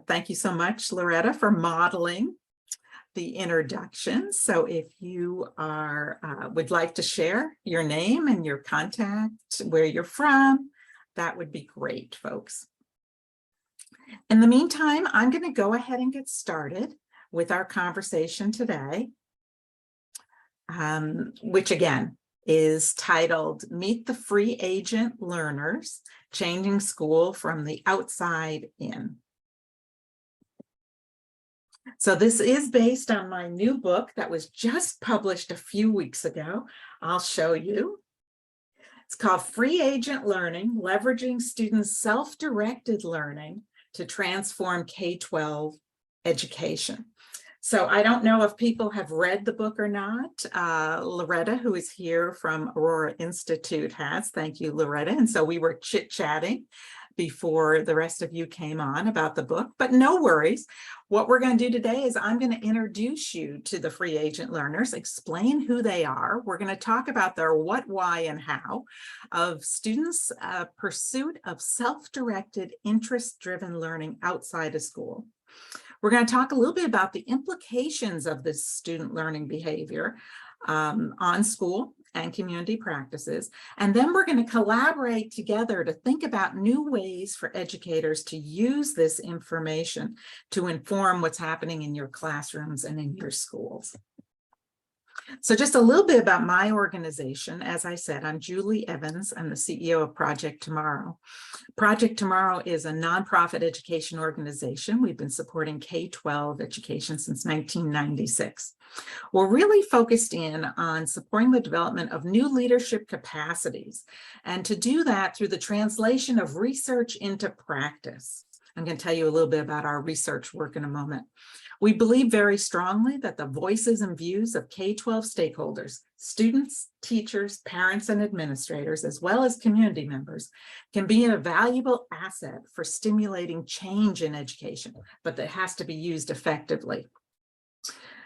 Thank you so much, Loretta, for modeling the introduction. So if you would like to share your name and your contact, where you're from, that would be great, folks. In the meantime, I'm going to go ahead and get started with our conversation today, which again is titled Meet the Free Agent Learners, Changing School from the Outside In. So this is based on my new book that was just published a few weeks ago. I'll show you. It's called Free Agent Learning, Leveraging Students' Self-Directed Learning to Transform K-12 Education. So I don't know if people have read the book or not. Loretta, who is here from Aurora Institute, has. Thank you, Loretta. And so we were chit-chatting before the rest of you came on about the book, but no worries. What we're going to do today is I'm going to introduce you to the free agent learners, explain who they are. We're going to talk about their what, why, and how of students' pursuit of self-directed, interest-driven learning outside of school. We're going to talk a little bit about the implications of this student learning behavior on school and community practices. And then we're going to collaborate together to think about new ways for educators to use this information to inform what's happening in your classrooms and in your schools. So just a little bit about my organization. As I said, I'm Julie Evans. I'm the CEO of Project Tomorrow. Project Tomorrow is a nonprofit education organization. We've been supporting K-12 education since 1996. We're really focused in on supporting the development of new leadership capacities, and to do that through the translation of research into practice. I'm going to tell you a little bit about our research work in a moment. We believe very strongly that the voices and views of K-12 stakeholders, students, teachers, parents, and administrators, as well as community members, can be a valuable asset for stimulating change in education, but that has to be used effectively.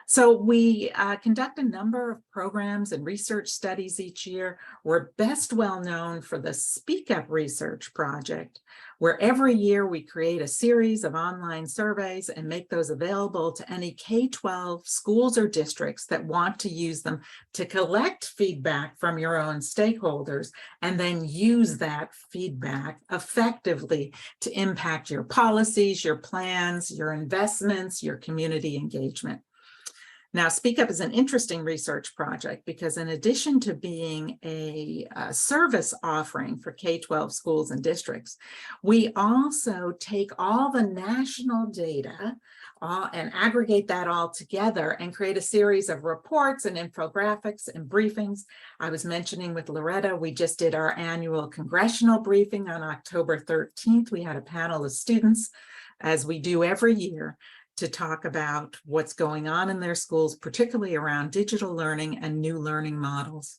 So we conduct a number of programs and research studies each year. We're best well known for the Speak Up Research Project, where every year we create a series of online surveys and make those available to any K-12 schools or districts that want to use them to collect feedback from your own stakeholders and then use that feedback effectively to impact your policies, your plans, your investments, your community engagement. Now, Speak Up is an interesting research project because in addition to being a service offering for K-12 schools and districts, we also take all the national data and aggregate that all together and create a series of reports and infographics and briefings. I was mentioning with Loretta, we just did our annual congressional briefing on October 13th. We had a panel of students, as we do every year, to talk about what's going on in their schools, particularly around digital learning and new learning models.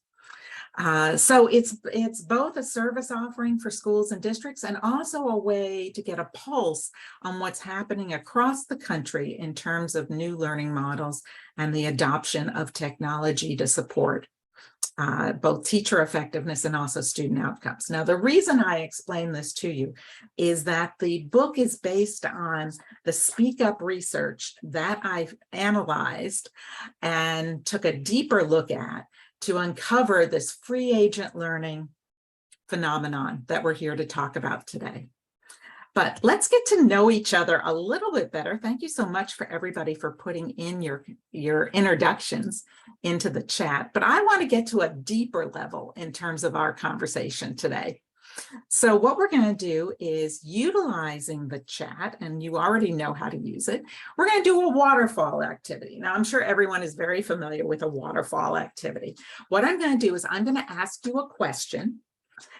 So it's both a service offering for schools and districts and also a way to get a pulse on what's happening across the country in terms of new learning models and the adoption of technology to support both teacher effectiveness and also student outcomes. Now, the reason I explain this to you is that the book is based on the Speak Up research that I've analyzed and took a deeper look at to uncover this free agent learning phenomenon that we're here to talk about today. But let's get to know each other a little bit better. Thank you so much for everybody for putting in your introductions into the chat. But I want to get to a deeper level in terms of our conversation today. So what we're going to do is, utilizing the chat, and you already know how to use it, we're going to do a waterfall activity. Now, I'm sure everyone is very familiar with a waterfall activity. What I'm going to do is I'm going to ask you a question.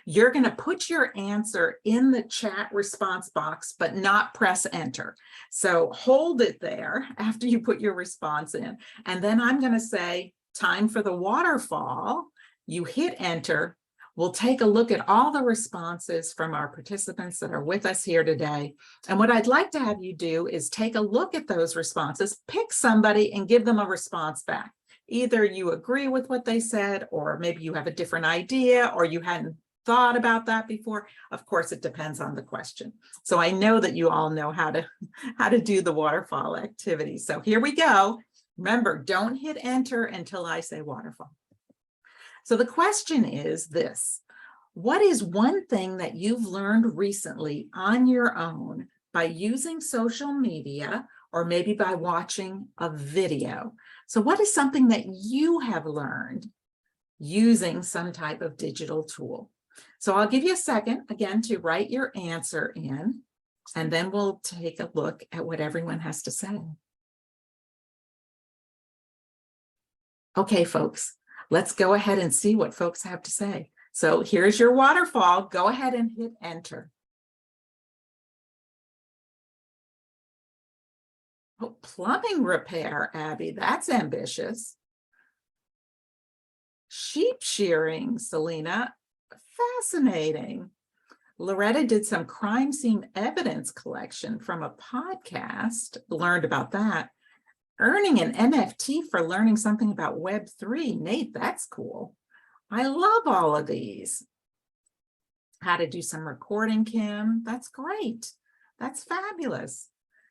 You're going to put your answer in the chat response box, but not press enter. So hold it there after you put your response in. And then I'm going to say, time for the waterfall. You hit enter. We'll take a look at all the responses from our participants that are with us here today. And what I'd like to have you do is take a look at those responses, pick somebody and give them a response back. Either you agree with what they said, or maybe you have a different idea, or you hadn't thought about that before? Of course, it depends on the question. So I know that you all know how to do the waterfall activity. So here we go. Remember, don't hit enter until I say waterfall. So the question is this: what is one thing that you've learned recently on your own by using social media or maybe by watching a video? So what is something that you have learned using some type of digital tool? So I'll give you a second again to write your answer in, and then we'll take a look at what everyone has to say. Okay, folks, let's go ahead and see what folks have to say. So here's your waterfall. Go ahead and hit enter. Oh, plumbing repair, Abby, that's ambitious. Sheep shearing, Selena, fascinating. Loretta did some crime scene evidence collection from a podcast, learned about that. Earning an NFT for learning something about Web3. Nate, that's cool. I love all of these. How to do some recording, Kim. That's great. That's fabulous.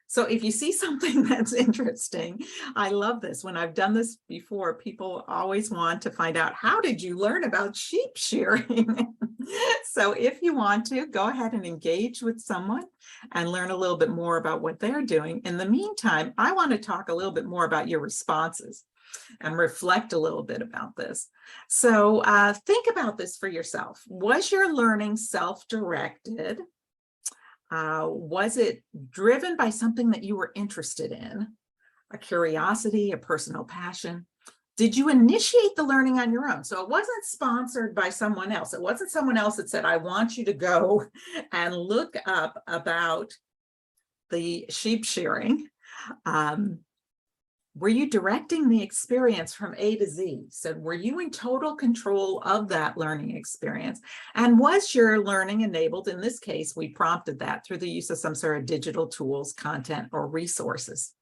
So if you see something that's interesting, I love this. When I've done this before, people always want to find out, how did you learn about sheep shearing? So if you want to, go ahead and engage with someone and learn a little bit more about what they're doing. In the meantime, I want to talk a little bit more about your responses and reflect a little bit about this. So think about this for yourself. Was your learning self-directed? Was it driven by something that you were interested in, a curiosity, a personal passion? Did you initiate the learning on your own? So it wasn't sponsored by someone else. It wasn't someone else that said, I want you to go and look up about the sheep shearing. Were you directing the experience from A to Z? So were you in total control of that learning experience? And was your learning enabled? In this case, we prompted that through the use of some sort of digital tools, content, or resources.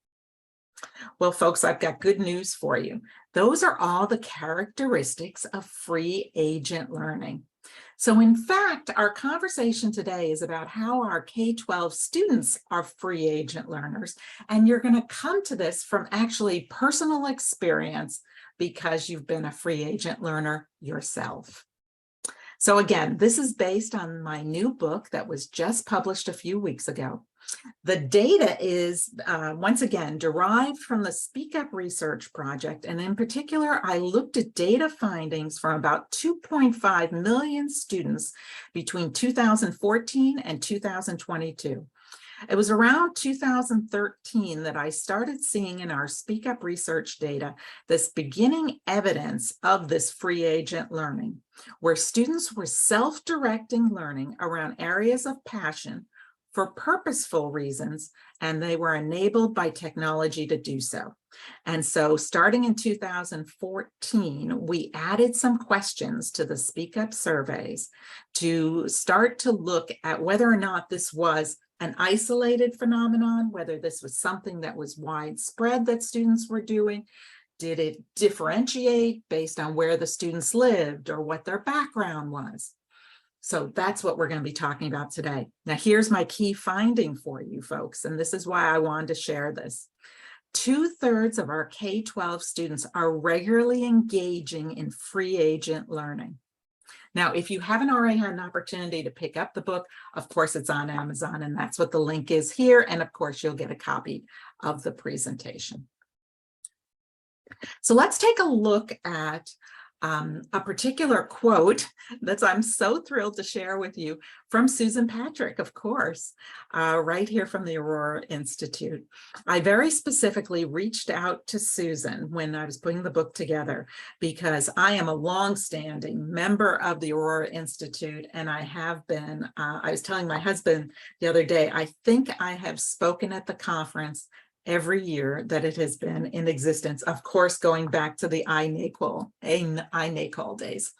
Well, folks, I've got good news for you. Those are all the characteristics of free agent learning. So in fact, our conversation today is about how our K-12 students are free agent learners. And you're going to come to this from actually personal experience because you've been a free agent learner yourself. So again, this is based on my new book that was just published a few weeks ago. The data is, once again, derived from the Speak Up Research Project. And in particular, I looked at data findings from about 2.5 million students between 2014 and 2022. It was around 2013 that I started seeing in our Speak Up research data this beginning evidence of this free agent learning, where students were self-directing learning around areas of passion for purposeful reasons, and they were enabled by technology to do so. And so starting in 2014, we added some questions to the Speak Up surveys to start to look at whether or not this was an isolated phenomenon, whether this was something that was widespread that students were doing. Did it differentiate based on where the students lived or what their background was? So that's what we're going to be talking about today. Now, here's my key finding for you folks, and this is why I wanted to share this. 2/3 of our K-12 students are regularly engaging in free agent learning. Now, if you haven't already had an opportunity to pick up the book, of course, it's on Amazon, and that's what the link is here. And of course, you'll get a copy of the presentation. So let's take a look at a particular quote that I'm so thrilled to share with you from Susan Patrick, of course, right here from the Aurora Institute. I very specifically reached out to Susan when I was putting the book together because I am a longstanding member of the Aurora Institute, and I have been, I was telling my husband the other day, I think I have spoken at the conference every year that it has been in existence, of course, going back to the iNACOL days.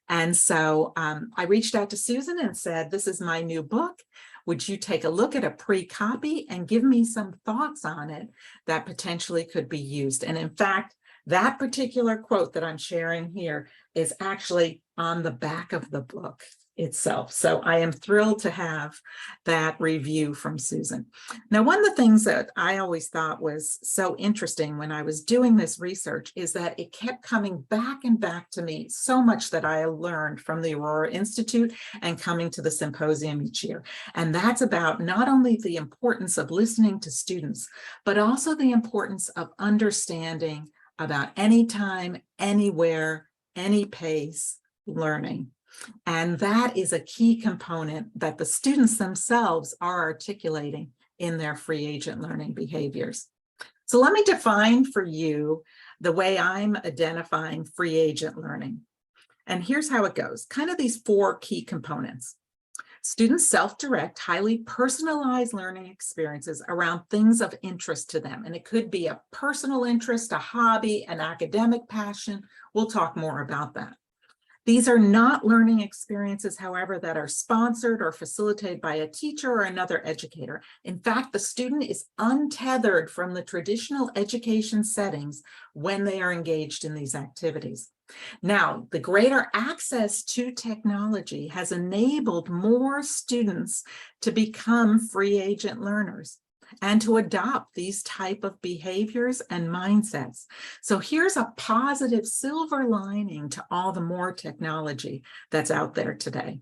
And so I reached out to Susan and said, this is my new book. Would you take a look at a pre-copy and give me some thoughts on it that potentially could be used? And in fact, that particular quote that I'm sharing here is actually on the back of the book. itself. So I am thrilled to have that review from Susan. Now, one of the things that I always thought was so interesting when I was doing this research is that it kept coming back and back to me so much that I learned from the Aurora Institute and coming to the symposium each year. And that's about not only the importance of listening to students, but also the importance of understanding about anytime, anywhere, any pace learning. And that is a key component that the students themselves are articulating in their free agent learning behaviors. So let me define for you the way I'm identifying free agent learning. And here's how it goes, kind of these 4 key components. Students self-direct, highly personalized learning experiences around things of interest to them. And it could be a personal interest, a hobby, an academic passion. We'll talk more about that. These are not learning experiences, however, that are sponsored or facilitated by a teacher or another educator. In fact, the student is untethered from the traditional education settings when they are engaged in these activities. Now, the greater access to technology has enabled more students to become free agent learners and to adopt these type of behaviors and mindsets. So here's a positive silver lining to all the more technology that's out there today.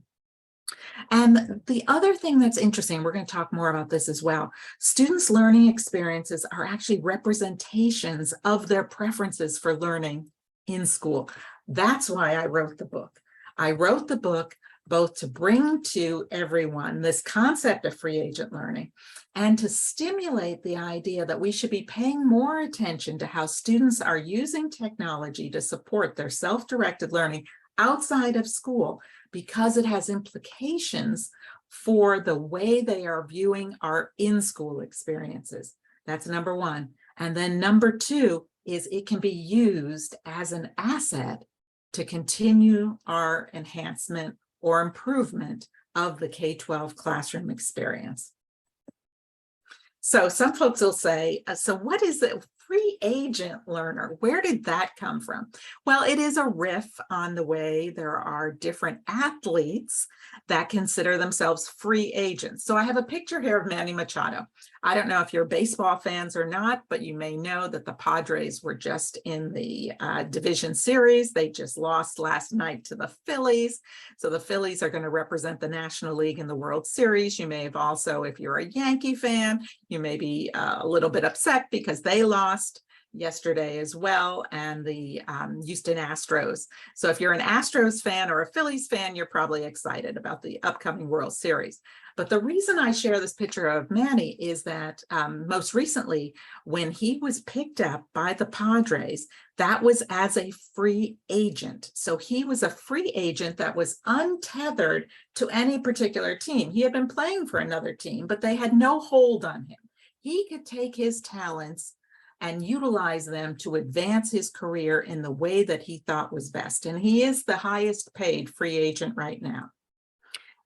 And the other thing that's interesting, we're going to talk more about this as well, students' learning experiences are actually representations of their preferences for learning in school. That's why I wrote the book. I wrote the book both to bring to everyone this concept of free agent learning and to stimulate the idea that we should be paying more attention to how students are using technology to support their self-directed learning outside of school, because it has implications for the way they are viewing our in-school experiences. That's number 1. And then number 2 is it can be used as an asset to continue our enhancement or improvement of the K-12 classroom experience. So some folks will say, so what is a free agent learner? Where did that come from? Well, it is a riff on the way there are different athletes that consider themselves free agents. So I have a picture here of Manny Machado. I don't know if you're baseball fans or not, but you may know that the Padres were just in the division series. They just lost last night to the Phillies. So the Phillies are going to represent the National League in the World Series. You may have also, if you're a Yankee fan, you may be a little bit upset because they lost yesterday as well, and the Houston Astros. So if you're an Astros fan or a Phillies fan, you're probably excited about the upcoming World Series. But the reason I share this picture of Manny is that most recently, when he was picked up by the Padres, that was as a free agent. So he was a free agent that was untethered to any particular team. He had been playing for another team, but they had no hold on him. He could take his talents and utilize them to advance his career in the way that he thought was best. And he is the highest paid free agent right now.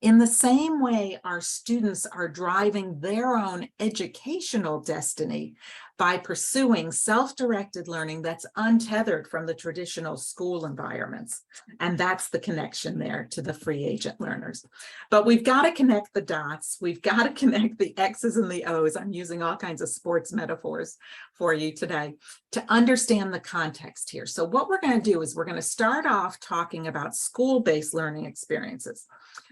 In the same way, our students are driving their own educational destiny by pursuing self-directed learning that's untethered from the traditional school environments. And that's the connection there to the free agent learners. But we've got to connect the dots. We've got to connect the X's and the O's. I'm using all kinds of sports metaphors for you today to understand the context here. So what we're going to do is we're going to start off talking about school-based learning experiences.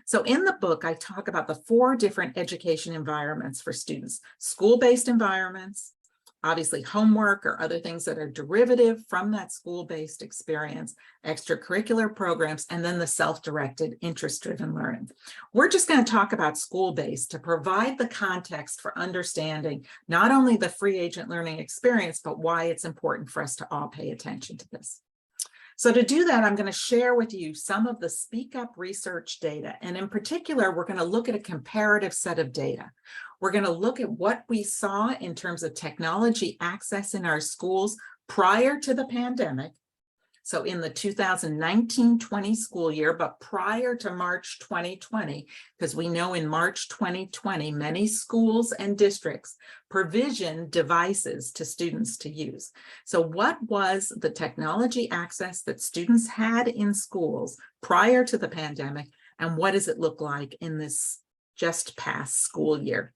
So in the book, I talk about the 4 different education environments for students: school-based environments, obviously homework or other things that are derivative from that school-based experience, extracurricular programs, and then the self-directed, interest-driven learning. We're just going to talk about school-based to provide the context for understanding not only the free agent learning experience, but why it's important for us to all pay attention to this. So to do that, I'm going to share with you some of the Speak Up research data. And in particular, we're going to look at a comparative set of data. We're going to look at what we saw in terms of technology access in our schools prior to the pandemic. So in the 2019-20 school year, but prior to March 2020, because we know in March 2020, many schools and districts provisioned devices to students to use. So what was the technology access that students had in schools prior to the pandemic, And what does it look like in this just past school year?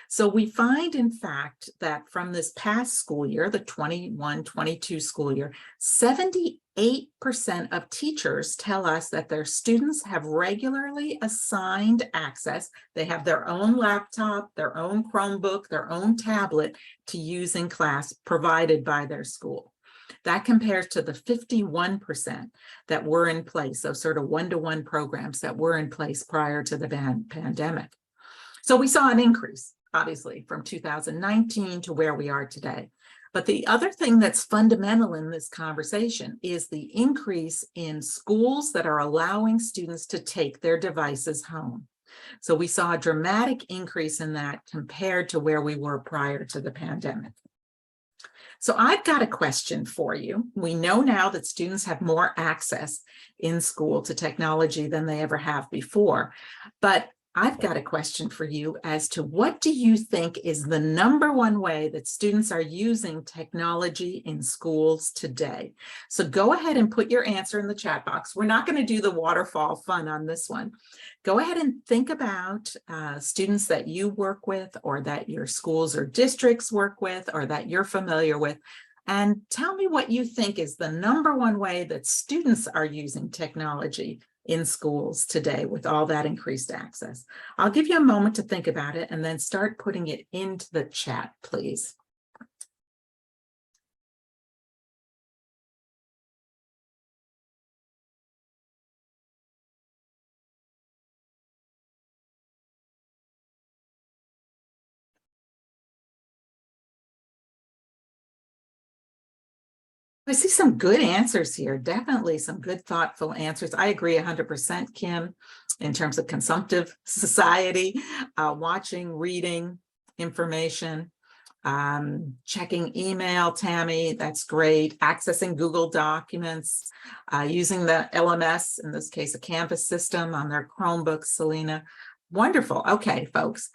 So we find, in fact, that from this past school year, the 21-22 school year, 78% of teachers tell us that their students have regularly assigned access. They have their own laptop, their own Chromebook, their own tablet to use in class provided by their school. That compares to the 51% that were in place, those sort of one-to-one programs that were in place prior to the pandemic. So we saw an increase, obviously, from 2019 to where we are today. But the other thing that's fundamental in this conversation is the increase in schools that are allowing students to take their devices home. So we saw a dramatic increase in that compared to where we were prior to the pandemic. So I've got a question for you. We know now that students have more access in school to technology than they ever have before, but I've got a question for you as to what do you think is the number one way that students are using technology in schools today? So go ahead and put your answer in the chat box. We're not going to do the waterfall fun on this one. Go ahead and think about students that you work with, or that your schools or districts work with, or that you're familiar with, and tell me what you think is the number one way that students are using technology in schools today with all that increased access. I'll give you a moment to think about it and then start putting it into the chat, please. I see some good answers here, definitely some good, thoughtful answers. I agree 100%, Kim, in terms of consumptive society, watching, reading information, checking email, Tammy, that's great, accessing Google Documents, using the LMS, in this case, a Canvas system on their Chromebooks, Selena. Wonderful. Okay, folks,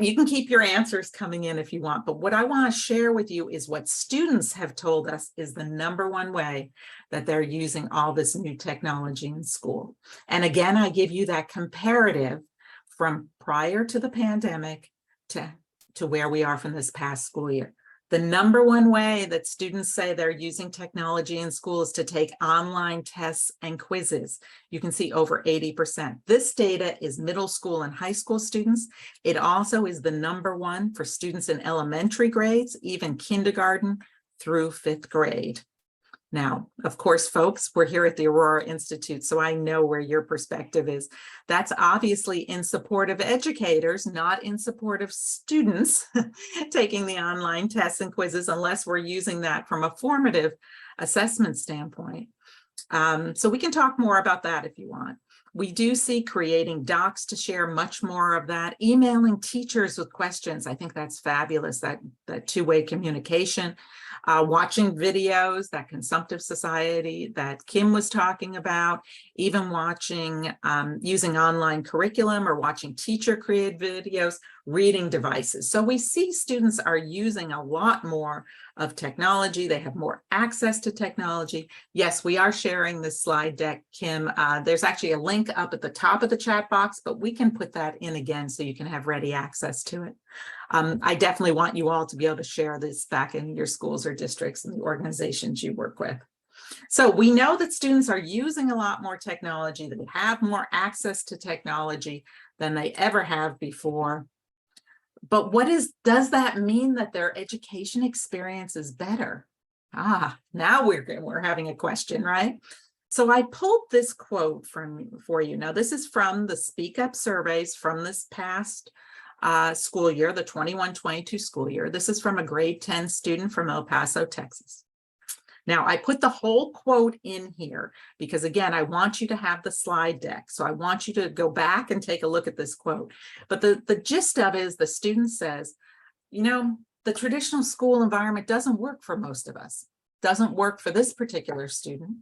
you can keep your answers coming in if you want, but what I want to share with you is what students have told us is the number one way that they're using all this new technology in school. And again, I give you that comparative from prior to the pandemic to where we are from this past school year. The number one way that students say they're using technology in school is to take online tests and quizzes. You can see over 80%. This data is middle school and high school students. It also is the number one for students in elementary grades, even kindergarten through 5th grade. Now, of course, folks, we're here at the Aurora Institute, so I know where your perspective is. That's obviously in support of educators, not in support of students taking the online tests and quizzes, unless we're using that from a formative assessment standpoint. So we can talk more about that if you want. We do see creating docs to share much more of that, emailing teachers with questions. I think that's fabulous, that two-way communication, watching videos, that consumptive society that Kim was talking about, even watching, using online curriculum or watching teacher-created videos, reading devices. So we see students are using a lot more of technology. They have more access to technology. Yes, we are sharing this slide deck, Kim. There's actually a link up at the top of the chat box, but we can put that in again so you can have ready access to it. I definitely want you all to be able to share this back in your schools or districts and the organizations you work with. So we know that students are using a lot more technology, they have more access to technology than they ever have before. But does that mean that their education experience is better? Now we're having a question, right? So I pulled this quote for you. Now, this is from the Speak Up surveys from this past school year, the 21-22 school year. This is from a grade 10 student from El Paso, Texas. Now, I put the whole quote in here because, again, I want you to have the slide deck. So I want you to go back and take a look at this quote. But the gist of it is the student says, you know, the traditional school environment doesn't work for most of us, doesn't work for this particular student,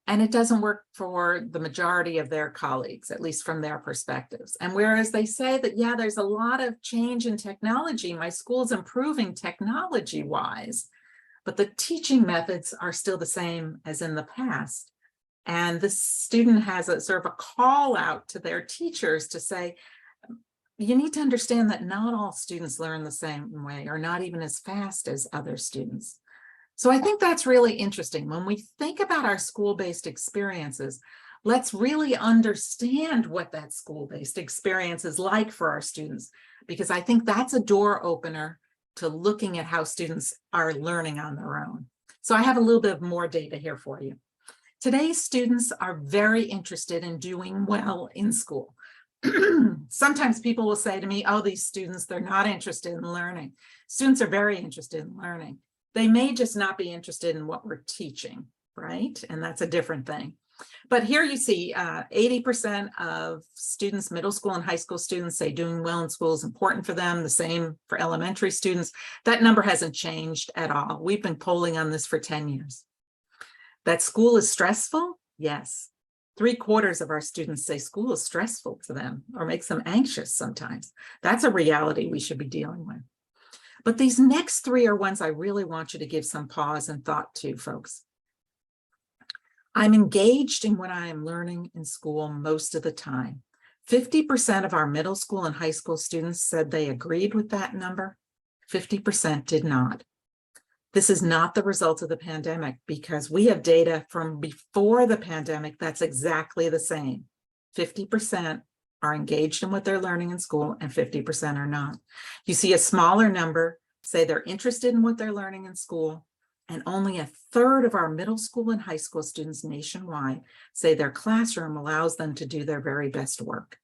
and it doesn't work for the majority of their colleagues, at least from their perspectives. And whereas they say that, yeah, there's a lot of change in technology, my school's improving technology-wise, but the teaching methods are still the same as in the past. And the student has a sort of a call out to their teachers to say, you need to understand that not all students learn the same way, or not even as fast as other students. So I think that's really interesting. When we think about our school-based experiences, let's really understand what that school-based experience is like for our students, because I think that's a door opener to looking at how students are learning on their own. So I have a little bit more data here for you. Today's students are very interested in doing well in school. Sometimes people will say to me, oh, these students, they're not interested in learning. Students are very interested in learning. They may just not be interested in what we're teaching, right? And that's a different thing. But here you see 80% of students, middle school and high school students, say doing well in school is important for them. The same for elementary students. That number hasn't changed at all. We've been polling on this for 10 years. That school is stressful? Yes. 3/4 of our students say school is stressful to them or makes them anxious sometimes. That's a reality we should be dealing with. But these next three are ones I really want you to give some pause and thought to, folks. I'm engaged in what I am learning in school most of the time. 50% of our middle school and high school students said they agreed with that number. 50% did not. This is not the result of the pandemic, because we have data from before the pandemic that's exactly the same. 50% are engaged in what they're learning in school and 50% are not. You see a smaller number say they're interested in what they're learning in school, and only 1/3 of our middle school and high school students nationwide say their classroom allows them to do their very best work.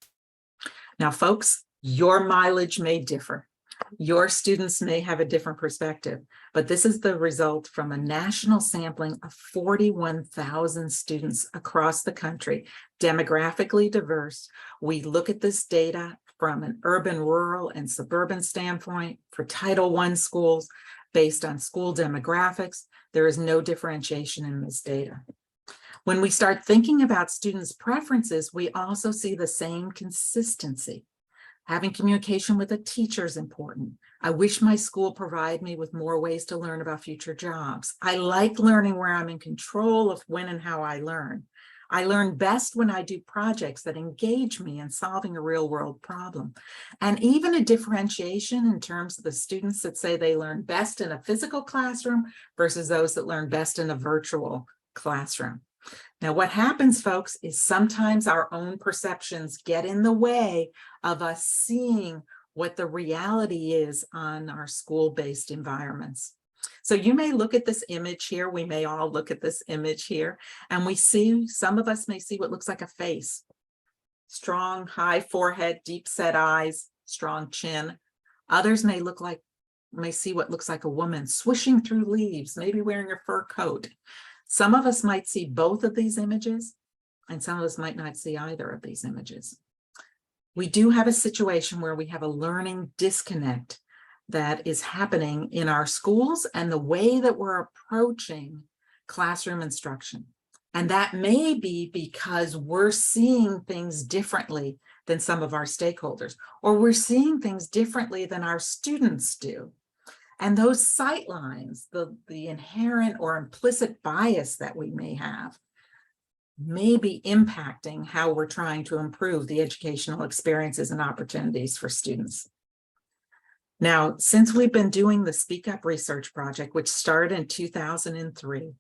Now, folks, your mileage may differ. Your students may have a different perspective, but this is the result from a national sampling of 41,000 students across the country, demographically diverse. We look at this data from an urban, rural, and suburban standpoint for Title I schools based on school demographics. There is no differentiation in this data. When we start thinking about students' preferences, we also see the same consistency. Having communication with a teacher is important. I wish my school provided me with more ways to learn about future jobs. I like learning where I'm in control of when and how I learn. I learn best when I do projects that engage me in solving a real world problem. And even a differentiation in terms of the students that say they learn best in a physical classroom versus those that learn best in a virtual classroom. Now, what happens, folks, is sometimes our own perceptions get in the way of us seeing what the reality is on our school-based environments. So you may look at this image here, we may all look at this image here, and we see, some of us may see what looks like a face. Strong, high forehead, deep set eyes, strong chin. Others may see what looks like a woman swishing through leaves, maybe wearing a fur coat. Some of us might see both of these images, and some of us might not see either of these images. We do have a situation where we have a learning disconnect that is happening in our schools and the way that we're approaching classroom instruction. And that may be because we're seeing things differently than some of our stakeholders, or we're seeing things differently than our students do. And those sight lines, the inherent or implicit bias that we may have, may be impacting how we're trying to improve the educational experiences and opportunities for students. Now, since we've been doing the Speak Up research project, which started in 2003,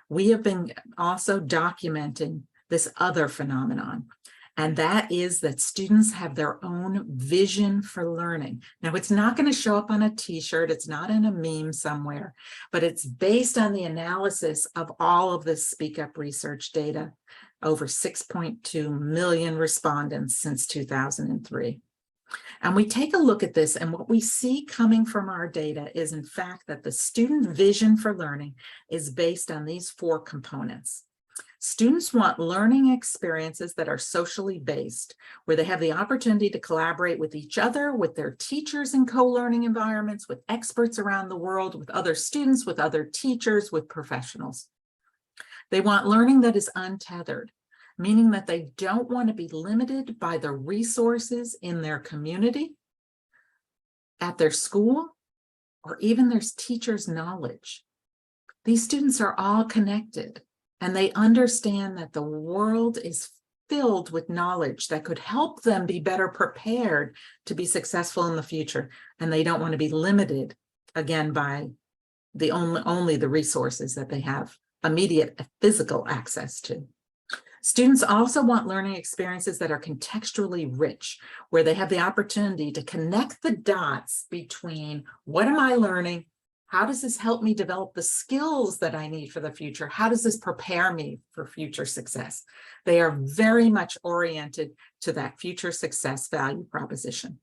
we have been also documenting this other phenomenon. And that is that students have their own vision for learning. Now, it's not going to show up on a t-shirt, it's not in a meme somewhere, but it's based on the analysis of all of this Speak Up research data, over 6.2 million respondents since 2003. And we take a look at this, and what we see coming from our data is, in fact, that the student vision for learning is based on these 4 components. Students want learning experiences that are socially based, where they have the opportunity to collaborate with each other, with their teachers in co-learning environments, with experts around the world, with other students, with other teachers, with professionals. They want learning that is untethered, meaning that they don't want to be limited by the resources in their community, at their school, or even their teachers' knowledge. These students are all connected. and they understand that the world is filled with knowledge that could help them be better prepared to be successful in the future. And they don't want to be limited, again, by the only the resources that they have immediate physical access to. Students also want learning experiences that are contextually rich, where they have the opportunity to connect the dots between what am I learning? How does this help me develop the skills that I need for the future? How does this prepare me for future success? They are very much oriented to that future success value proposition.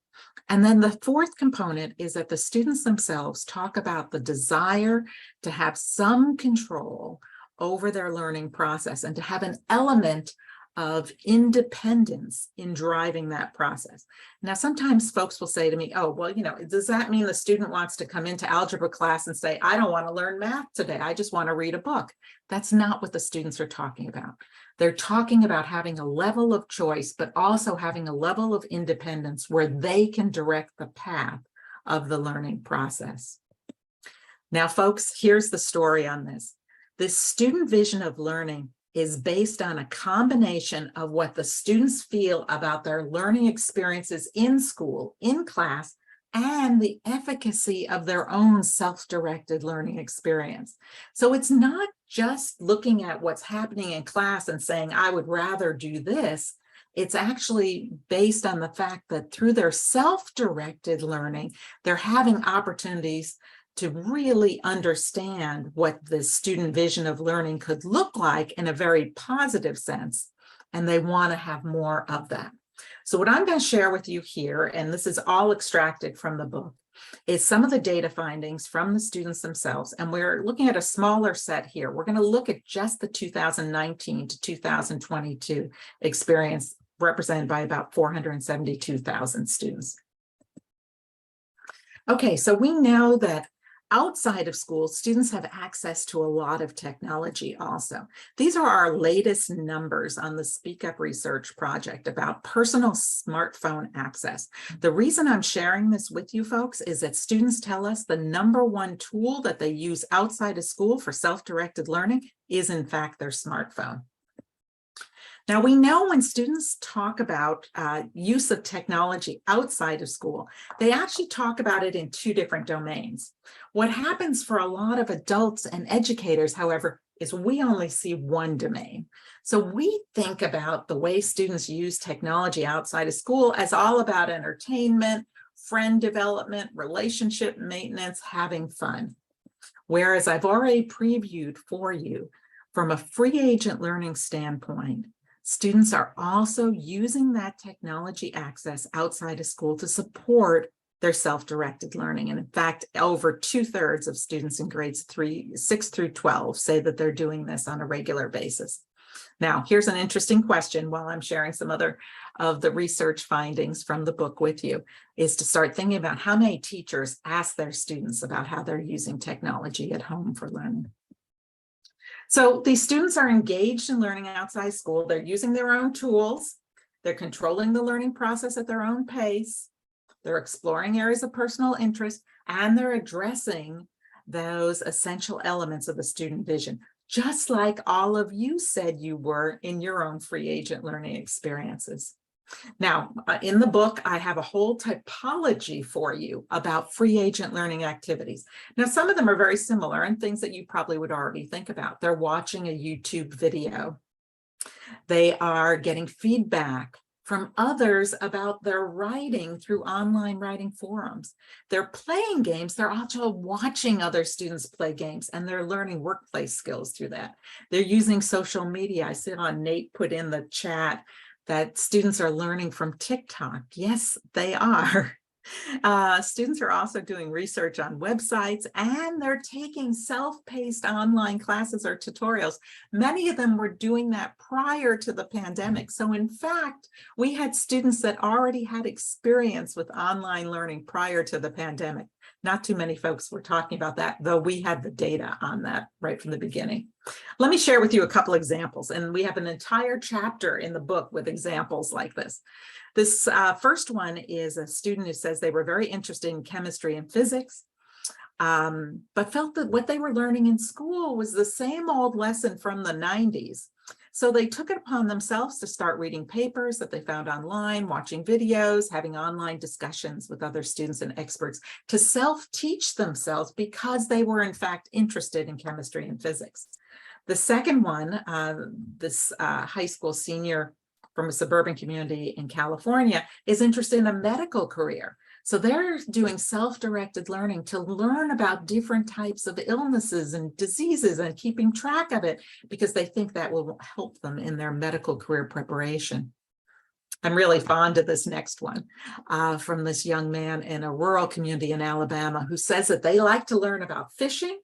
And then the fourth component is that the students themselves talk about the desire to have some control over their learning process and to have an element of independence in driving that process. Now, sometimes folks will say to me, oh, well, does that mean the student wants to come into algebra class and say, I don't want to learn math today, I just want to read a book? That's not what the students are talking about. They're talking about having a level of choice, but also having a level of independence where they can direct the path of the learning process. Now, folks, here's the story on this. This student vision of learning is based on a combination of what the students feel about their learning experiences in school, in class, and the efficacy of their own self-directed learning experience. So it's not just looking at what's happening in class and saying, I would rather do this. It's actually based on the fact that through their self-directed learning, they're having opportunities to really understand what the student vision of learning could look like in a very positive sense, and they want to have more of that. So what I'm going to share with you here, and this is all extracted from the book, is some of the data findings from the students themselves, and we're looking at a smaller set here. We're going to look at just the 2019 to 2022 experience represented by about 472,000 students. Okay, so we know that outside of school, students have access to a lot of technology also. These are our latest numbers on the Speak Up Research project about personal smartphone access. The reason I'm sharing this with you folks is that students tell us the #1 tool that they use outside of school for self-directed learning is in fact their smartphone. Now, we know when students talk about use of technology outside of school, they actually talk about it in two different domains. What happens for a lot of adults and educators, however, is we only see one domain. So we think about the way students use technology outside of school as all about entertainment, friend development, relationship maintenance, having fun. Whereas I've already previewed for you from a free agent learning standpoint, students are also using that technology access outside of school to support their self-directed learning. And in fact, over 2/3 of students in grades 6 through 12 say that they're doing this on a regular basis. Now, here's an interesting question while I'm sharing some other of the research findings from the book with you, is to start thinking about how many teachers ask their students about how they're using technology at home for learning. So these students are engaged in learning outside school. They're using their own tools. They're controlling the learning process at their own pace. They're exploring areas of personal interest, and they're addressing those essential elements of the student vision, just like all of you said you were in your own free agent learning experiences. Now, in the book, I have a whole typology for you about free agent learning activities. Now, some of them are very similar and things that you probably would already think about. They're watching a YouTube video. They are getting feedback from others about their writing through online writing forums. They're playing games. They're also watching other students play games, and they're learning workplace skills through that. They're using social media. I saw Nate put in the chat that students are learning from TikTok. Yes, they are. Students are also doing research on websites, and they're taking self-paced online classes or tutorials. Many of them were doing that prior to the pandemic. So in fact, we had students that already had experience with online learning prior to the pandemic. Not too many folks were talking about that, though we had the data on that right from the beginning. Let me share with you a couple examples, and we have an entire chapter in the book with examples like this. This first one is a student who says they were very interested in chemistry and physics. but felt that what they were learning in school was the same old lesson from the 90s. So they took it upon themselves to start reading papers that they found online, watching videos, having online discussions with other students and experts to self-teach themselves because they were in fact interested in chemistry and physics. The second one, this high school senior from a suburban community in California, is interested in a medical career. So they're doing self-directed learning to learn about different types of illnesses and diseases and keeping track of it because they think that will help them in their medical career preparation. I'm really fond of this next one from this young man in a rural community in Alabama who says that they like to learn about fishing,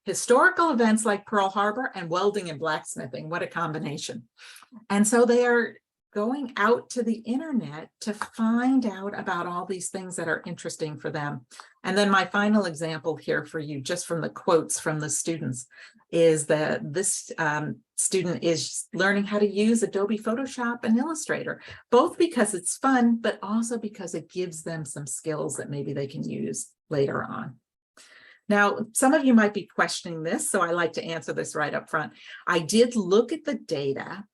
historical events like Pearl Harbor, and welding and blacksmithing. What a combination. And so they are going out to the internet to find out about all these things that are interesting for them. And then my final example here for you, just from the quotes from the students, is that this student is learning how to use Adobe Photoshop and Illustrator, both because it's fun, but also because it gives them some skills that maybe they can use later on. Now, some of you might be questioning this, so I like to answer this right up front. I did look at the data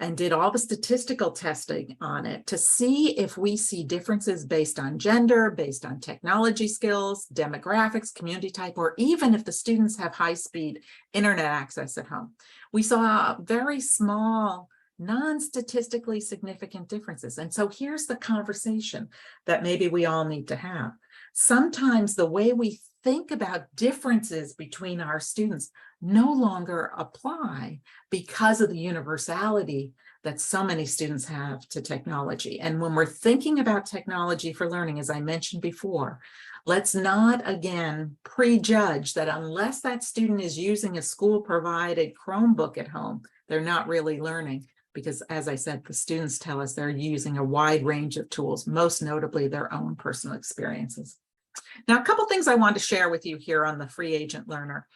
and did all the statistical testing on it to see if we see differences based on gender, based on technology skills, demographics, community type, or even if the students have high-speed internet access at home. We saw very small, non-statistically significant differences. And so here's the conversation that maybe we all need to have. Sometimes the way we think about differences between our students no longer apply because of the universality that so many students have to technology. And when we're thinking about technology for learning, as I mentioned before, let's not again prejudge that unless that student is using a school-provided Chromebook at home, they're not really learning. Because as I said, the students tell us they're using a wide range of tools, most notably their own personal experiences. Now, a couple things I want to share with you here on the free agent learner.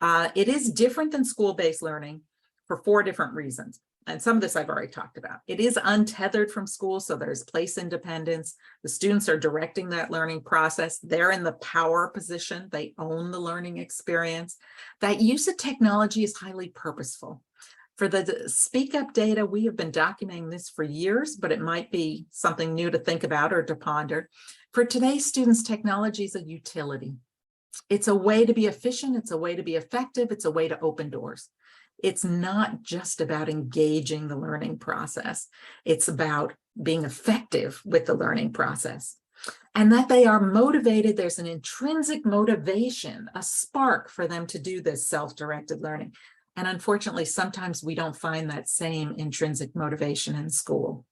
It is different than school-based learning for 4 different reasons. And some of this I've already talked about. It is untethered from school, so there's place independence. The students are directing that learning process. They're in the power position. They own the learning experience. That use of technology is highly purposeful. For the Speak Up data, we have been documenting this for years, but it might be something new to think about or to ponder. For today's students, technology is a utility. It's a way to be efficient. It's a way to be effective. It's a way to open doors. It's not just about engaging the learning process. It's about being effective with the learning process. And that they are motivated, there's an intrinsic motivation, a spark for them to do this self-directed learning. And unfortunately, sometimes we don't find that same intrinsic motivation in school.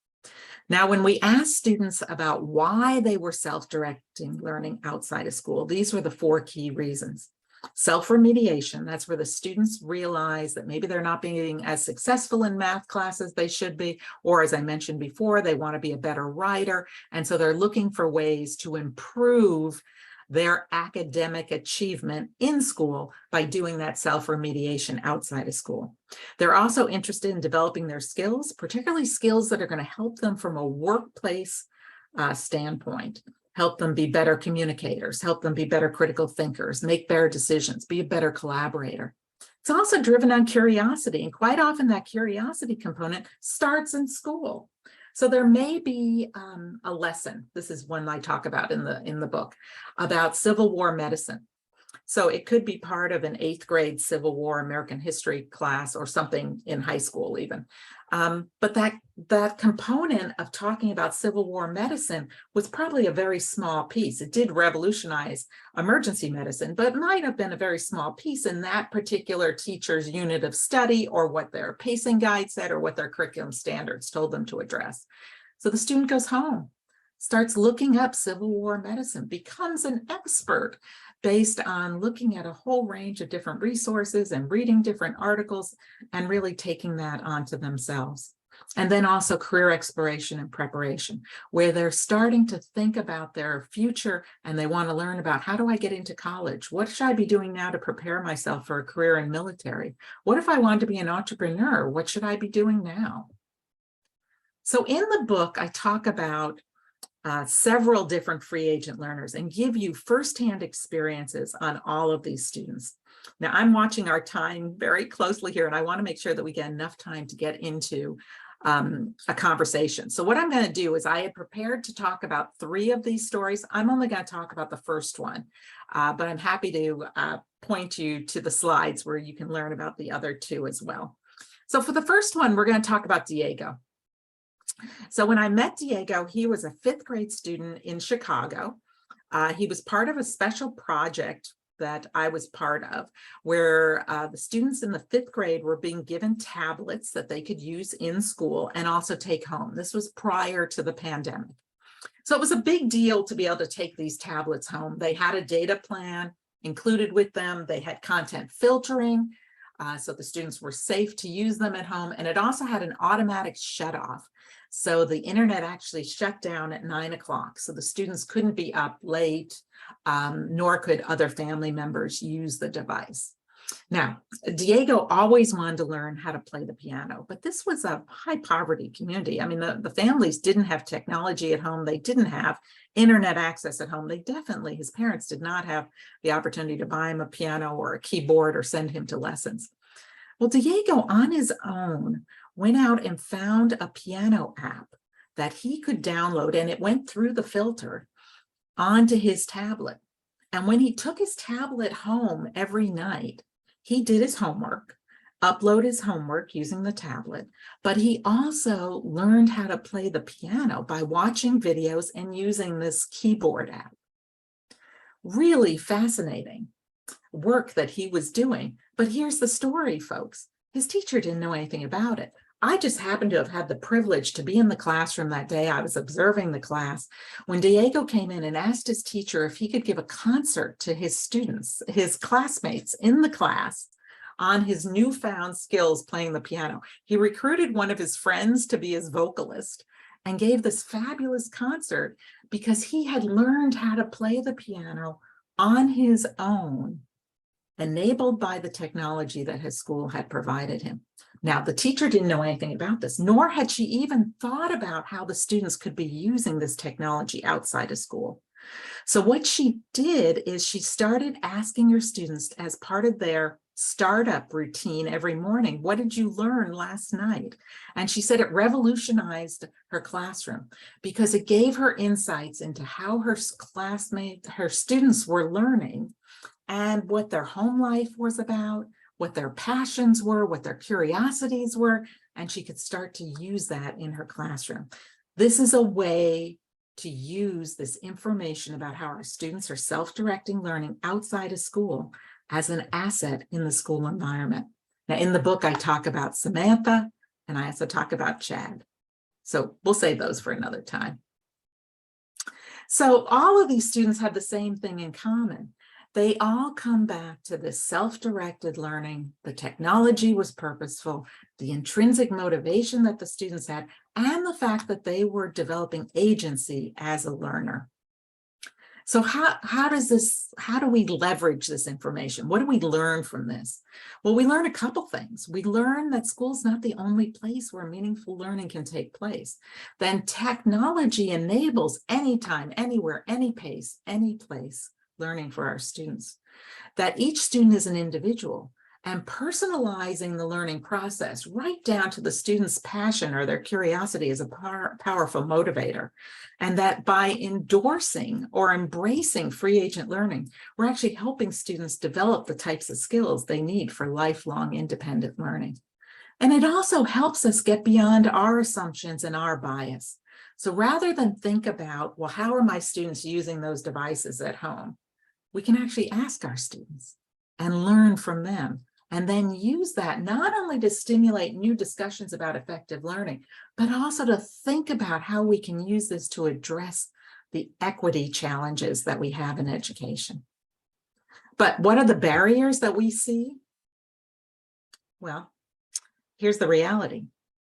Now, when we asked students about why they were self-directing learning outside of school, these were the 4 key reasons. Self-remediation, that's where the students realize that maybe they're not being as successful in math class as they should be, or as I mentioned before, they want to be a better writer. And so they're looking for ways to improve their academic achievement in school by doing that self-remediation outside of school. They're also interested in developing their skills, particularly skills that are going to help them from a workplace standpoint, help them be better communicators, help them be better critical thinkers, make better decisions, be a better collaborator. It's also driven on curiosity, and quite often that curiosity component starts in school. So there may be a lesson, this is one I talk about in the book, about Civil War medicine. So it could be part of an 8th grade Civil War American history class or something in high school even. But that component of talking about Civil War medicine was probably a very small piece. It did revolutionize emergency medicine, but might have been a very small piece in that particular teacher's unit of study or what their pacing guide said or what their curriculum standards told them to address. So the student goes home, starts looking up Civil War medicine, becomes an expert based on looking at a whole range of different resources and reading different articles and really taking that onto themselves. And then also career exploration and preparation, where they're starting to think about their future and they want to learn about how do I get into college? What should I be doing now to prepare myself for a career in military? What if I want to be an entrepreneur? What should I be doing now? So in the book, I talk about several different free agent learners and give you firsthand experiences on all of these students. Now, I'm watching our time very closely here, and I want to make sure that we get enough time to get into a conversation. So what I'm going to do is I had prepared to talk about 3 of these stories. I'm only going to talk about the first one, but I'm happy to point you to the slides where you can learn about the other 2 as well. So for the first one, we're going to talk about Diego. So when I met Diego, he was a 5th grade student in Chicago. He was part of a special project that I was part of, where the students in the 5th grade were being given tablets that they could use in school and also take home. This was prior to the pandemic. So it was a big deal to be able to take these tablets home. They had a data plan included with them. They had content filtering, so the students were safe to use them at home. And it also had an automatic shut off. So the internet actually shut down at 9 o'clock. So the students couldn't be up late, nor could other family members use the device. Now, Diego always wanted to learn how to play the piano, but this was a high poverty community. I mean, the families didn't have technology at home. They didn't have internet access at home. His parents did not have the opportunity to buy him a piano or a keyboard or send him to lessons. Well, Diego on his own went out and found a piano app that he could download, and it went through the filter onto his tablet. And when he took his tablet home every night, he did his homework, upload his homework using the tablet, but he also learned how to play the piano by watching videos and using this keyboard app. Really fascinating work that he was doing. But here's the story, folks. His teacher didn't know anything about it. I just happened to have had the privilege to be in the classroom that day. I was observing the class when Diego came in and asked his teacher if he could give a concert to his students, his classmates in the class, on his newfound skills playing the piano. He recruited one of his friends to be his vocalist and gave this fabulous concert because he had learned how to play the piano on his own, enabled by the technology that his school had provided him. Now, the teacher didn't know anything about this, nor had she even thought about how the students could be using this technology outside of school. So what she did is she started asking her students as part of their startup routine every morning, what did you learn last night? And she said it revolutionized her classroom because it gave her insights into how her classmates, her students were learning and what their home life was about, what their passions were, what their curiosities were, and she could start to use that in her classroom. This is a way to use this information about how our students are self-directing learning outside of school as an asset in the school environment. Now, in the book, I talk about Samantha, and I also talk about Chad. So we'll save those for another time. So all of these students have the same thing in common. They all come back to this self-directed learning. The technology was purposeful, the intrinsic motivation that the students had, and the fact that they were developing agency as a learner. So how do we leverage this information? What do we learn from this? Well, we learn a couple things. We learn that school's not the only place where meaningful learning can take place. Then technology enables anytime, anywhere, any pace, any place learning for our students. That each student is an individual, and personalizing the learning process right down to the student's passion or their curiosity is a powerful motivator. And that by endorsing or embracing free agent learning, we're actually helping students develop the types of skills they need for lifelong independent learning. And it also helps us get beyond our assumptions and our bias. So rather than think about, well, how are my students using those devices at home? We can actually ask our students and learn from them, and then use that not only to stimulate new discussions about effective learning, but also to think about how we can use this to address the equity challenges that we have in education. But what are the barriers that we see? Well, here's the reality.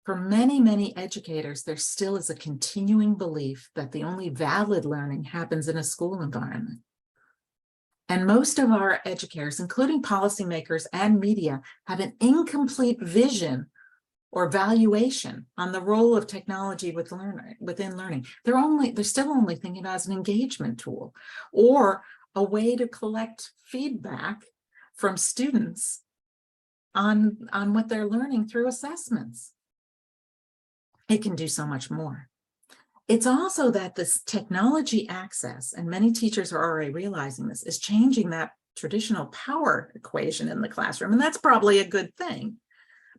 For many, many educators, there still is a continuing belief that the only valid learning happens in a school environment. And most of our educators, including policymakers and media, have an incomplete vision or valuation on the role of technology within learning. They're still only thinking about it as an engagement tool or a way to collect feedback from students on what they're learning through assessments. It can do so much more. It's also that this technology access, and many teachers are already realizing this, is changing that traditional power equation in the classroom. And that's probably a good thing.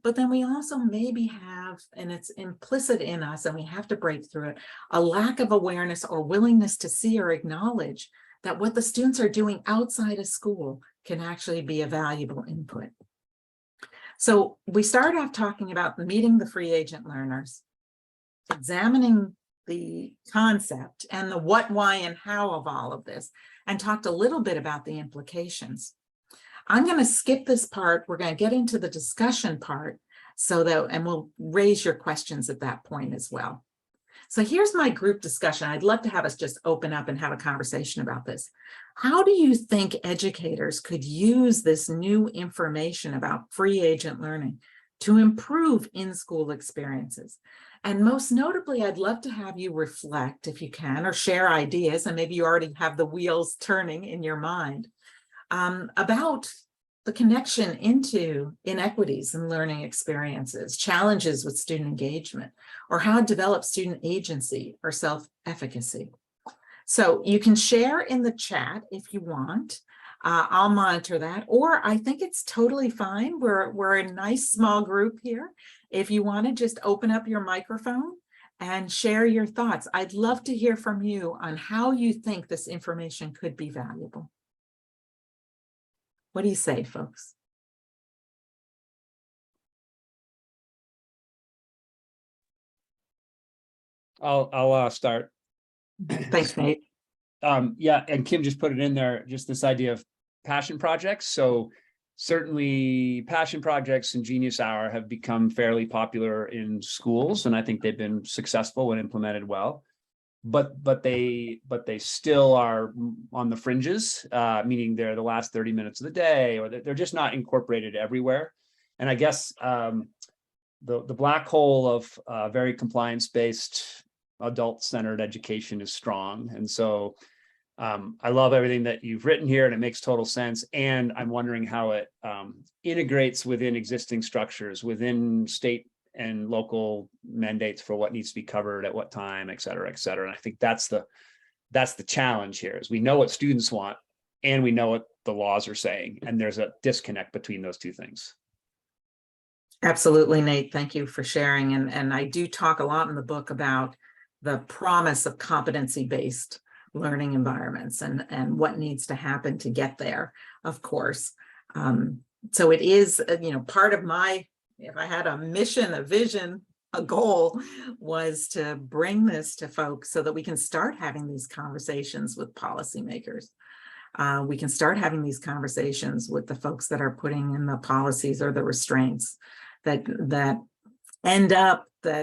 But then we also maybe have, and it's implicit in us, and we have to break through it, a lack of awareness or willingness to see or acknowledge that what the students are doing outside of school can actually be a valuable input. So we started off talking about meeting the free agent learners, examining the concept and the what, why, and how of all of this, and talked a little bit about the implications. I'm going to skip this part. We're going to get into the discussion part and we'll raise your questions at that point as well. So here's my group discussion. I'd love to have us just open up and have a conversation about this. How do you think educators could use this new information about free agent learning to improve in-school experiences? And most notably, I'd love to have you reflect, if you can, or share ideas, and maybe you already have the wheels turning in your mind, about the connection into inequities in learning experiences, challenges with student engagement, or how to develop student agency or self-efficacy. So you can share in the chat if you want. I'll monitor that, or I think it's totally fine. We're a nice small group here. If you want to just open up your microphone and share your thoughts, I'd love to hear from you on how you think this information could be valuable. What do you say, folks? I'll start. Thanks, Nate. Yeah, and Kim just put it in there, just this idea of passion projects. So certainly passion projects and Genius Hour have become fairly popular in schools, and I think they've been successful when implemented well. But they still are on the fringes, meaning they're the last 30 minutes of the day, or they're just not incorporated everywhere. And I guess the black hole of very compliance-based, adult-centered education is strong. And so I love everything that you've written here, and it makes total sense. And I'm wondering how it integrates within existing structures, within state and local mandates for what needs to be covered at what time, et cetera, et cetera. And I think that's the challenge here, is we know what students want and we know what the laws are saying, and there's a disconnect between those two things. Absolutely, Nate. Thank you for sharing. And I do talk a lot in the book about the promise of competency-based learning environments and what needs to happen to get there, of course. So it is, part of my, if I had a mission, a vision, a goal, was to bring this to folks so that we can start having these conversations with policymakers. We can start having these conversations with the folks that are putting in the policies or the restraints that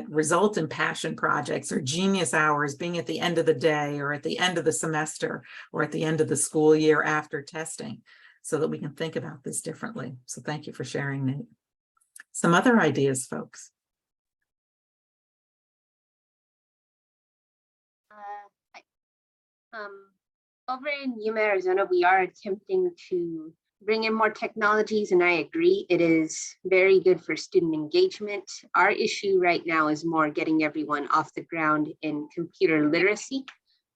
result in passion projects or Genius Hours being at the end of the day or at the end of the semester or at the end of the school year after testing, so that we can think about this differently. So thank you for sharing, Nate. Some other ideas, folks. Over in Yuma, Arizona, we are attempting to bring in more technologies, and I agree, it is very good for student engagement. Our issue right now is more getting everyone off the ground in computer literacy.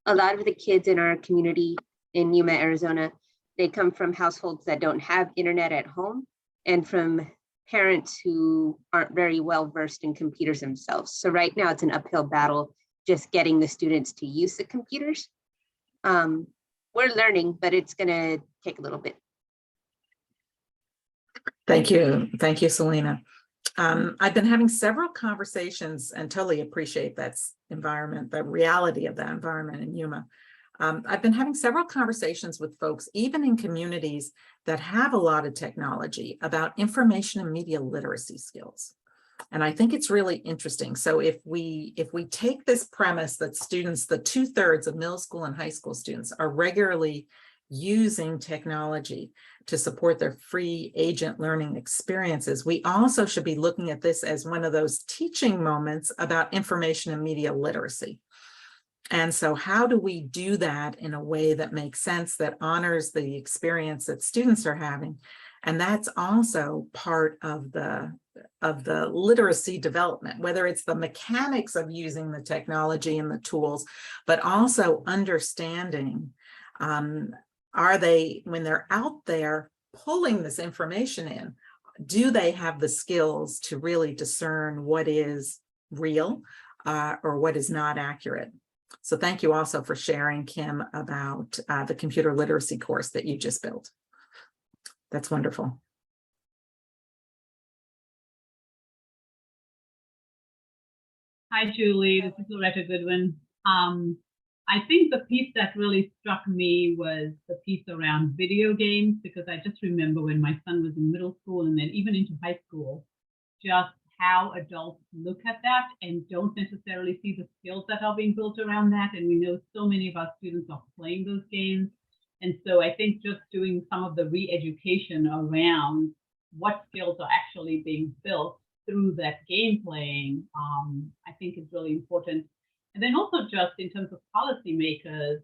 A lot of the kids in our community in Yuma, Arizona, they come from households that don't have internet at home and from parents who aren't very well versed in computers themselves. So right now it's an uphill battle just getting the students to use the computers. We're learning, but it's gonna take a little bit. Thank you. Thank you, Selena. I've been having several conversations and totally appreciate that environment, the reality of that environment in Yuma. I've been having several conversations with folks, even in communities that have a lot of technology, about information and media literacy skills. And I think it's really interesting. So if we take this premise that students, the 2/3 of middle school and high school students, are regularly using technology to support their free agent learning experiences, we also should be looking at this as one of those teaching moments about information and media literacy. And so how do we do that in a way that makes sense, that honors the experience that students are having? And that's also part of the literacy development, whether it's the mechanics of using the technology and the tools, but also understanding, are they, when they're out there pulling this information in, do they have the skills to really discern what is real or what is not accurate? So thank you also for sharing, Kim, about the computer literacy course that you just built. That's wonderful. Hi, Julie. This is Loretta Goodwin. I think the piece that really struck me was the piece around video games, because I just remember when my son was in middle school and then even into high school, just how adults look at that and don't necessarily see the skills that are being built around that. And we know so many of our students are playing those games. And so I think just doing some of the re-education around what skills are actually being built through that game playing, I think is really important. And then also just in terms of policymakers,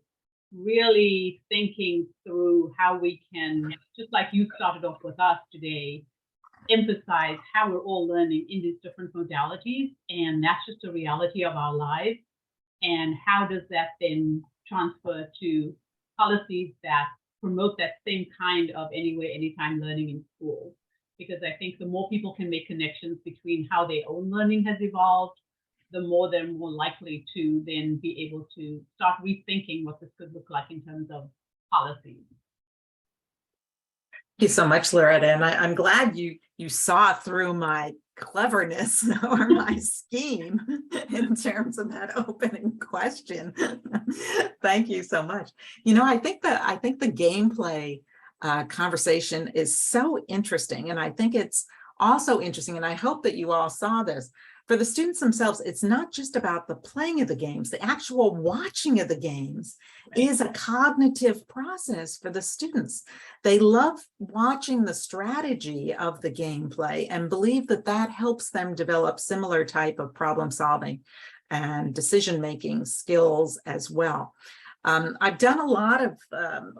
really thinking through how we can, just like you started off with us today, emphasize how we're all learning in these different modalities. And that's just a reality of our lives. And how does that then transfer to policies that promote that same kind of anywhere, anytime learning in schools? Because I think the more people can make connections between how their own learning has evolved, the more they're more likely to then be able to start rethinking what this could look like in terms of policies. Thank you so much, Loretta. And I'm glad you saw through my cleverness or my scheme in terms of that opening question. Thank you so much. You know, I think the gameplay conversation is so interesting. And I think it's also interesting, and I hope that you all saw this. For the students themselves, it's not just about the playing of the games. The actual watching of the games is a cognitive process for the students. They love watching the strategy of the gameplay and believe that that helps them develop similar type of problem solving and decision-making skills as well. I've done a lot of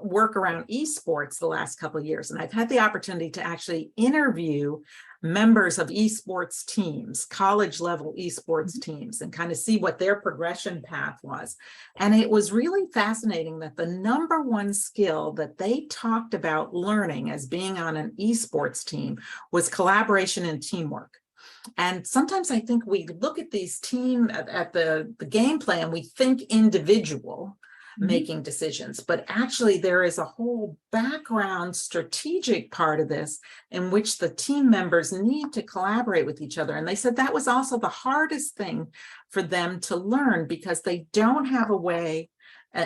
work around esports the last couple of years, and I've had the opportunity to actually interview members of esports teams, college level esports teams, and kind of see what their progression path was. And it was really fascinating that the #1 skill that they talked about learning as being on an esports team was collaboration and teamwork. And sometimes I think we look at these at the gameplay and we think individual, making decisions, but actually there is a whole background strategic part of this in which the team members need to collaborate with each other. And they said that was also the hardest thing for them to learn, because they don't have a way,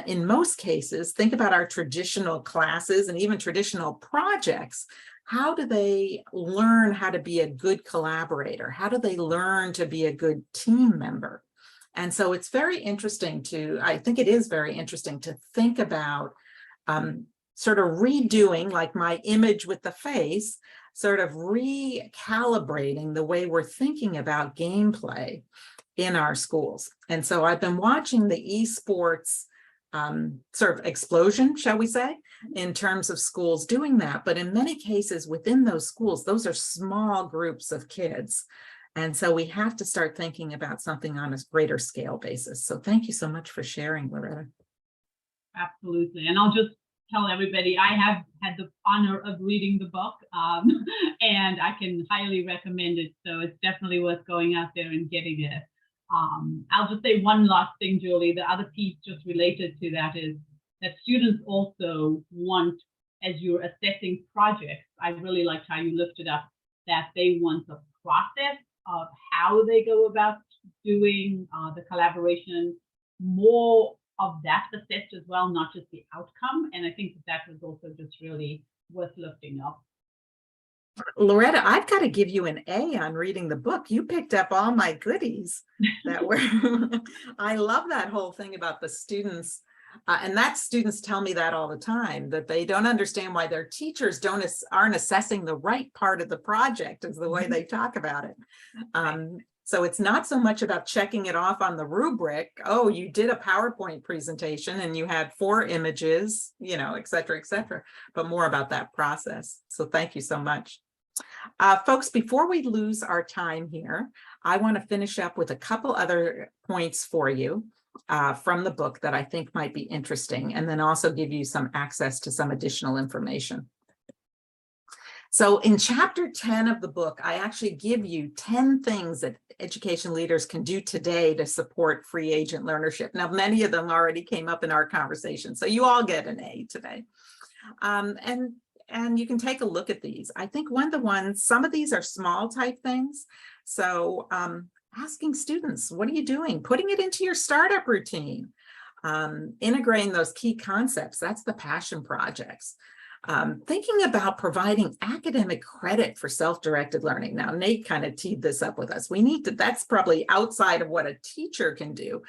in most cases, think about our traditional classes and even traditional projects. How do they learn how to be a good collaborator? How do they learn to be a good team member? And so it's very interesting I think it is very interesting to think about sort of redoing, like my image with the face, sort of recalibrating the way we're thinking about gameplay in our schools. And so I've been watching the esports sort of explosion, shall we say, in terms of schools doing that. But in many cases within those schools, those are small groups of kids. And so we have to start thinking about something on a greater scale basis. So thank you so much for sharing, Loretta. Absolutely. And I'll just tell everybody, I have had the honor of reading the book, and I can highly recommend it. So it's definitely worth going out there and getting it. I'll just say one last thing, Julie. The other piece just related to that is that students also want, as you're assessing projects, I really liked how you lifted up that they want the process of how they go about doing the collaboration, more of that assessed as well, not just the outcome. And I think that was also just really worth lifting up. Loretta, I've got to give you an A on reading the book. You picked up all my goodies that were, I love that whole thing about the students And that students tell me that all the time, that they don't understand why their teachers aren't assessing the right part of the project is the way they talk about it. So it's not so much about checking it off on the rubric. Oh, you did a PowerPoint presentation and you had 4 images, you know, et cetera, but more about that process. So thank you so much. Folks, before we lose our time here, I want to finish up with a couple other points for you from the book that I think might be interesting, and then also give you some access to some additional information. So in chapter 10 of the book, I actually give you 10 things that education leaders can do today to support free agent learnership. Now, many of them already came up in our conversation, so you all get an A today. And you can take a look at these. I think some of these are small type things. So asking students, what are you doing? Putting it into your startup routine. Integrating those key concepts, that's the passion projects. Thinking about providing academic credit for self-directed learning. Now, Nate kind of teed this up with us. That's probably outside of what a teacher can do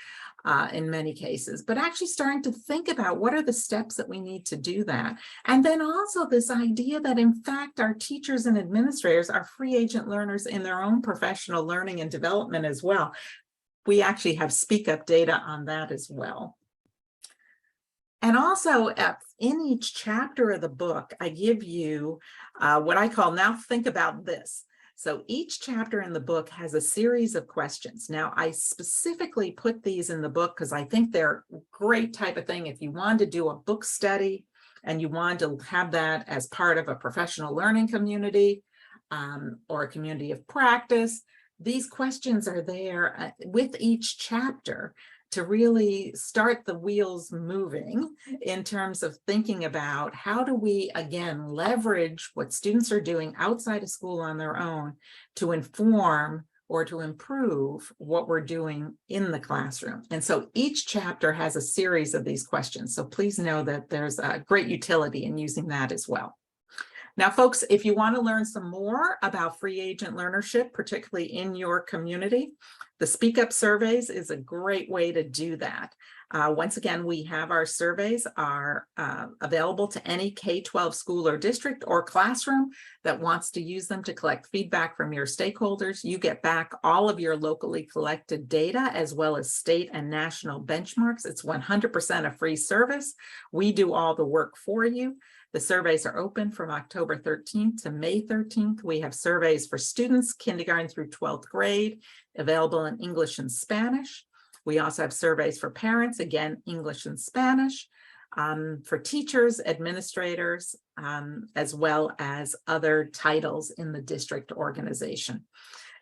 in many cases, but actually starting to think about what are the steps that we need to do that. And then also this idea that in fact, our teachers and administrators are free agent learners in their own professional learning and development as well. We actually have Speak Up data on that as well. And also in each chapter of the book, I give you what I call now think about this. So each chapter in the book has a series of questions. Now, I specifically put these in the book because I think they're a great type of thing. If you wanted to do a book study and you wanted to have that as part of a professional learning community or a community of practice, these questions are there with each chapter to really start the wheels moving in terms of thinking about how do we, again, leverage what students are doing outside of school on their own to inform or to improve what we're doing in the classroom. And so each chapter has a series of these questions. So please know that there's a great utility in using that as well. Now, folks, if you want to learn some more about free agent learnership, particularly in your community, the Speak Up surveys is a great way to do that. Once again, we have our surveys are available to any K-12 school or district or classroom that wants to use them to collect feedback from your stakeholders. You get back all of your locally collected data as well as state and national benchmarks. It's 100% a free service. We do all the work for you. The surveys are open from October 13th to May 13th. We have surveys for students, kindergarten through 12th grade, available in English and Spanish. We also have surveys for parents, again, English and Spanish, for teachers, administrators, as well as other titles in the district organization.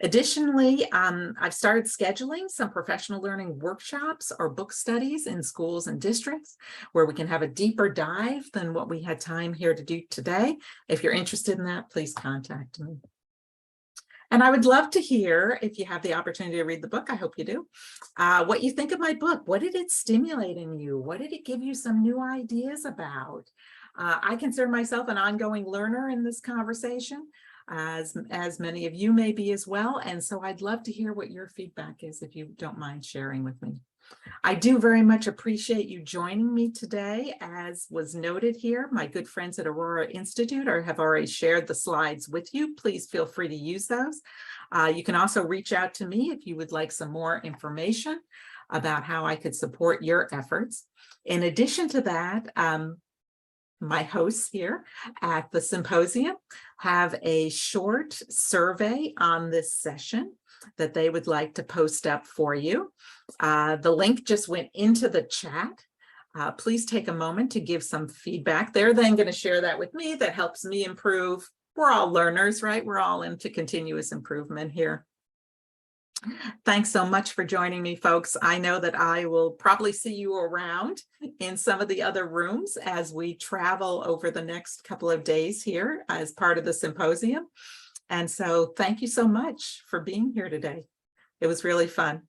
Additionally, I've started scheduling some professional learning workshops or book studies in schools and districts where we can have a deeper dive than what we had time here to do today. If you're interested in that, please contact me. And I would love to hear, if you have the opportunity to read the book, I hope you do, what you think of my book. What did it stimulate in you? What did it give you some new ideas about? I consider myself an ongoing learner in this conversation, as many of you may be as well. And so I'd love to hear what your feedback is, if you don't mind sharing with me. I do very much appreciate you joining me today. As was noted here, my good friends at Aurora Institute have already shared the slides with you. Please feel free to use those. You can also reach out to me if you would like some more information about how I could support your efforts. In addition to that, my hosts here at the Symposium have a short survey on this session that they would like to post up for you. The link just went into the chat. Please take a moment to give some feedback. They're then going to share that with me. That helps me improve. We're all learners, right? We're all into continuous improvement here. Thanks so much for joining me, folks. I know that I will probably see you around in some of the other rooms as we travel over the next couple of days here as part of the symposium. And so thank you so much for being here today. It was really fun.